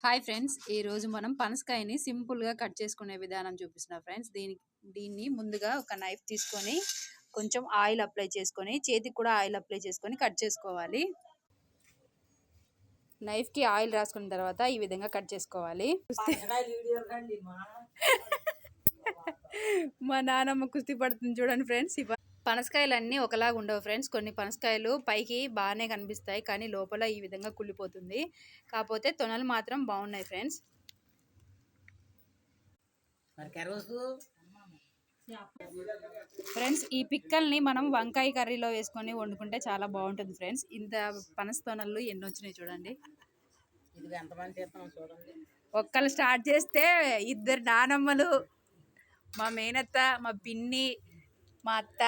Hi friends, ఈ రోజు మనం పనసకాయని సింపుల్ గా కట్ చేసుకునే విధానం చూపిస్తున్నా ఫ్రెండ్స్. దీన్ని ముందుగా ఒక నైఫ్ తీసుకొని కొంచెం ఆయిల్ అప్లై చేసుకొని చేతికి కూడా ఆయిల్ అప్లై చేసుకొని కట్ చేసుకోవాలి. నైఫ్ కి ఆయిల్ రాసుకున్న తర్వాత ఈ విధంగా కట్ చేసుకోవాలి. మా నానమ్మ కుస్తీ పడుతుంది చూడండి ఫ్రెండ్స్. పనసకాయలన్నీ ఒకలాగా ఉండవు ఫ్రెండ్స్. కొన్ని పనసకాయలు పైకి బాగానే కనిపిస్తాయి, కానీ లోపల ఈ విధంగా కుళ్ళిపోతుంది. కాకపోతే తొనలు మాత్రం బాగున్నాయి ఫ్రెండ్స్. ఫ్రెండ్స్, ఈ పిక్కల్ని మనం వంకాయ కర్రీలో వేసుకొని వండుకుంటే చాలా బాగుంటుంది ఫ్రెండ్స్. ఇంత పనస తొనలు ఎన్ని వచ్చినాయి చూడండి. ఒక్కళ్ళు స్టార్ట్ చేస్తే ఇద్దరు నానమ్మలు, మా మేనత్త, మా పిన్ని, మా అత్త.